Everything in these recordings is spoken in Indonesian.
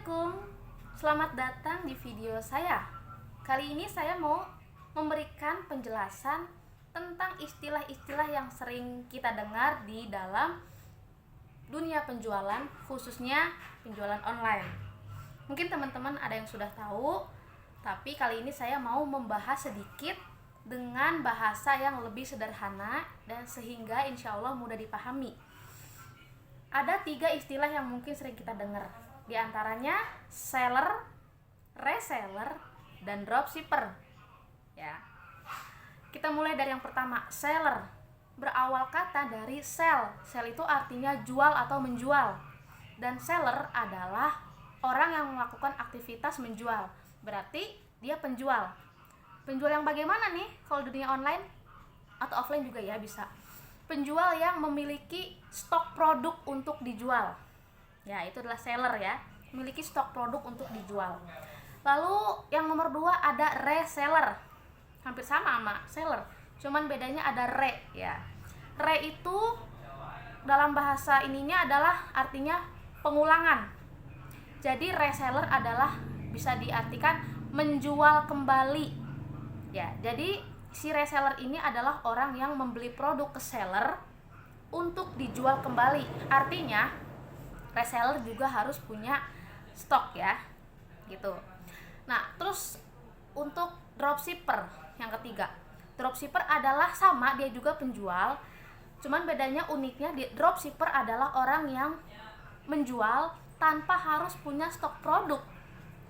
Assalamualaikum, selamat datang di video saya. Kali ini saya mau memberikan penjelasan tentang istilah-istilah yang sering kita dengar di dalam dunia penjualan, khususnya penjualan online. Mungkin teman-teman ada yang sudah tahu, tapi kali ini saya mau membahas sedikit dengan bahasa yang lebih sederhana dan sehingga insya Allah mudah dipahami. Ada 3 istilah yang mungkin sering kita dengar. Di antaranya seller, reseller, dan dropshipper. Ya. Kita mulai dari yang pertama, seller. Berawal kata dari sell. Sell itu artinya jual atau menjual. Dan seller adalah orang yang melakukan aktivitas menjual. Berarti dia penjual. Penjual yang bagaimana nih kalau dunia online atau offline juga ya bisa. Penjual yang memiliki stok produk untuk dijual. Ya, itu adalah seller ya, memiliki stok produk untuk dijual. Lalu yang nomor 2 ada reseller. Hampir sama seller, cuman bedanya ada re ya. Re itu dalam bahasa ininya adalah artinya pengulangan. Jadi reseller adalah bisa diartikan menjual kembali. Ya, jadi si reseller ini adalah orang yang membeli produk ke seller untuk dijual kembali. Artinya reseller juga harus punya stok ya, gitu. Nah, terus untuk dropshipper yang ketiga, dropshipper adalah sama, dia juga penjual, cuman bedanya uniknya di dropshipper adalah orang yang menjual tanpa harus punya stok produk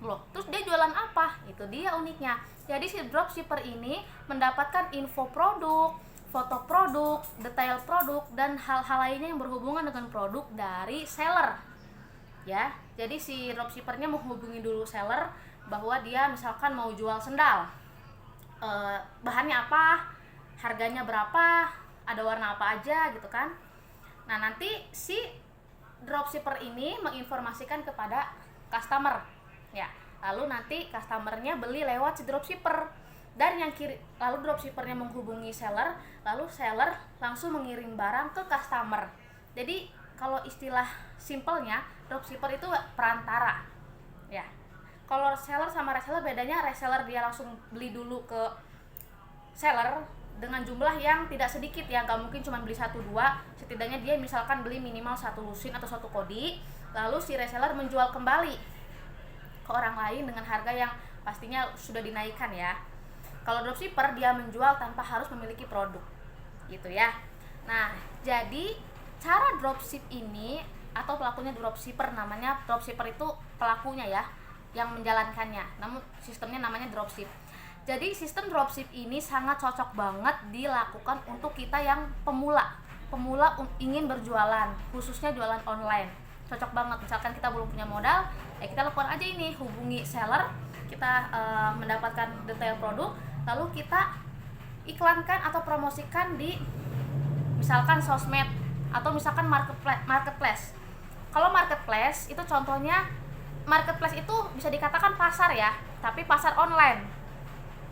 loh. Terus dia jualan apa? Itu dia uniknya. Jadi si dropshipper ini mendapatkan info produk, foto produk, detail produk, dan hal-hal lainnya yang berhubungan dengan produk dari seller. Ya, jadi si dropshippernya menghubungi dulu seller bahwa dia misalkan mau jual sendal. Bahannya apa, harganya berapa, ada warna apa aja gitu kan. Nah, nanti si dropshipper ini menginformasikan kepada customer. Ya, lalu nanti customernya beli lewat si dropshipper. Dan lalu dropshippernya menghubungi seller, lalu seller langsung mengirim barang ke customer. Jadi kalau istilah simpelnya, dropshipper itu perantara. Ya. Kalau seller sama reseller bedanya, reseller dia langsung beli dulu ke seller dengan jumlah yang tidak sedikit ya, nggak mungkin cuma beli 1-2, setidaknya dia misalkan beli minimal 1 lusin atau 1 kodi, lalu si reseller menjual kembali ke orang lain dengan harga yang pastinya sudah dinaikkan ya. Kalau dropshipper dia menjual tanpa harus memiliki produk, gitu ya. Nah, jadi cara dropship ini atau pelakunya dropshipper, namanya dropshipper itu pelakunya ya, yang menjalankannya. Namun sistemnya namanya dropship. Jadi sistem dropship ini sangat cocok banget dilakukan untuk kita yang pemula ingin berjualan, khususnya jualan online. Cocok banget. Misalkan kita belum punya modal, ya kita lakukan aja ini, hubungi seller, kita mendapatkan detail produk, lalu kita iklankan atau promosikan di misalkan sosmed atau misalkan marketplace. Kalau marketplace itu contohnya, marketplace itu bisa dikatakan pasar ya, tapi pasar online.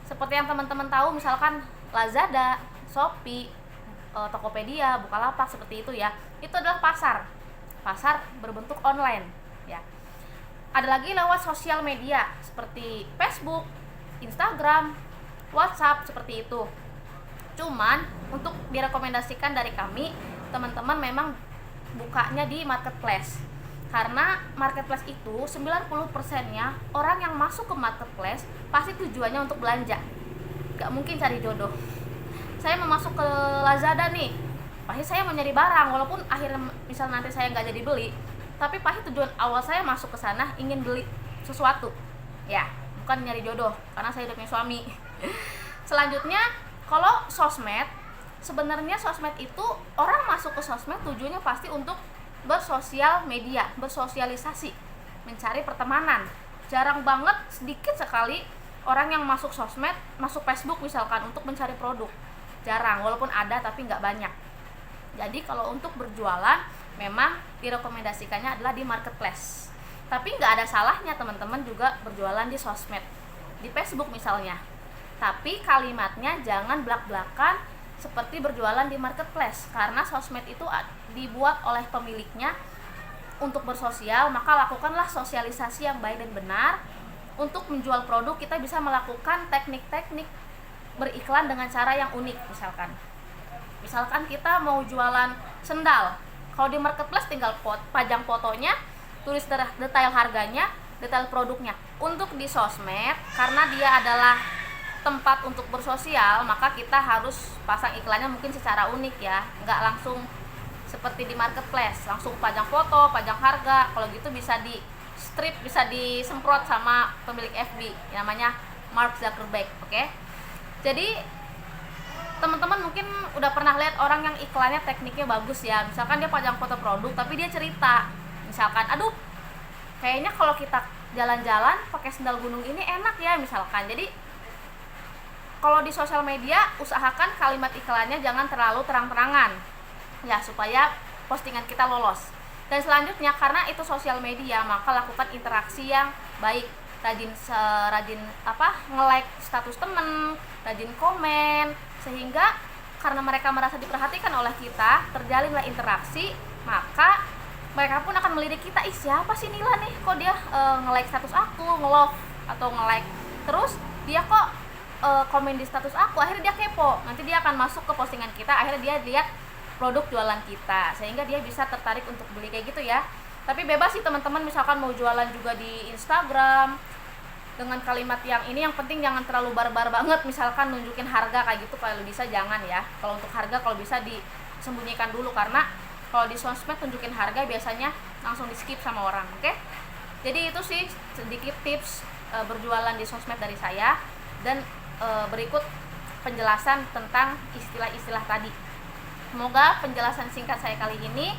Seperti yang teman-teman tahu misalkan Lazada, Shopee, Tokopedia, Bukalapak, seperti itu ya. Itu adalah pasar berbentuk online ya. Ada lagi lewat sosial media seperti Facebook, Instagram, WhatsApp, seperti itu. Cuman untuk direkomendasikan dari kami, teman-teman memang bukanya di marketplace. Karena marketplace itu 90%-nya orang yang masuk ke marketplace pasti tujuannya untuk belanja. Gak mungkin cari jodoh. Saya mau masuk ke Lazada nih, pasti saya mau nyari barang, walaupun akhirnya misal nanti saya nggak jadi beli, tapi pasti tujuan awal saya masuk ke sana ingin beli sesuatu. Ya, bukan nyari jodoh, karena saya udah punya suami. Selanjutnya, kalau sosmed, sebenarnya sosmed itu orang masuk ke sosmed tujuannya pasti untuk bersosial media, bersosialisasi, mencari pertemanan. Jarang banget, sedikit sekali orang yang masuk sosmed, masuk Facebook misalkan untuk mencari produk. Jarang, walaupun ada tapi nggak banyak. Jadi kalau untuk berjualan memang direkomendasikannya adalah di marketplace. Tapi nggak ada salahnya teman-teman juga berjualan di sosmed, di Facebook misalnya. Tapi kalimatnya jangan blak-blakan seperti berjualan di marketplace, karena sosmed itu dibuat oleh pemiliknya untuk bersosial, maka lakukanlah sosialisasi yang baik dan benar. Untuk menjual produk kita bisa melakukan teknik-teknik beriklan dengan cara yang unik. Misalkan kita mau jualan sendal, kalau di marketplace tinggal pajang fotonya, tulis detail harganya, detail produknya. Untuk di sosmed, karena dia adalah tempat untuk bersosial, maka kita harus pasang iklannya mungkin secara unik ya, nggak langsung seperti di marketplace, langsung pajang foto, pajang harga. Kalau gitu bisa di strip, bisa disemprot sama pemilik FB, namanya Mark Zuckerberg. Oke? Jadi teman-teman mungkin udah pernah lihat orang yang iklannya tekniknya bagus ya, misalkan dia pajang foto produk tapi dia cerita, misalkan aduh kayaknya kalau kita jalan-jalan pakai sendal gunung ini enak ya misalkan. Jadi kalau di sosial media usahakan kalimat iklannya jangan terlalu terang-terangan ya, supaya postingan kita lolos. Dan selanjutnya, karena itu sosial media, maka lakukan interaksi yang baik, rajin nge-like status temen, rajin komen, sehingga karena mereka merasa diperhatikan oleh kita, terjalinlah interaksi, maka mereka pun akan melirik kita. Ih, siapa sih Nila nih, kok dia nge-like status aku, nge-love atau nge-like terus, dia kok komen di status aku. Akhirnya dia kepo, nanti dia akan masuk ke postingan kita, akhirnya dia lihat produk jualan kita, sehingga dia bisa tertarik untuk beli, kayak gitu ya. Tapi bebas sih teman-teman, misalkan mau jualan juga di Instagram dengan kalimat yang ini, yang penting jangan terlalu barbar banget, misalkan nunjukin harga kayak gitu, kalau bisa jangan ya. Kalau untuk harga kalau bisa disembunyikan dulu, karena kalau di sosmed tunjukin harga biasanya langsung di skip sama orang. Oke? Jadi itu sih sedikit tips berjualan di sosmed dari saya, dan berikut penjelasan tentang istilah-istilah tadi. Semoga penjelasan singkat saya kali ini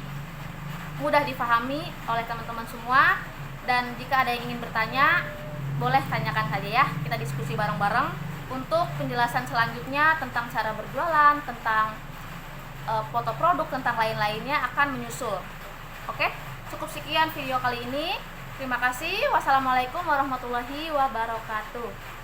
mudah dipahami oleh teman-teman semua, dan jika ada yang ingin bertanya, boleh tanyakan saja ya, kita diskusi bareng-bareng. Untuk penjelasan selanjutnya tentang cara berjualan, tentang foto produk, tentang lain-lainnya akan menyusul. Oke, cukup sekian video kali ini. Terima kasih. Wassalamualaikum warahmatullahi wabarakatuh.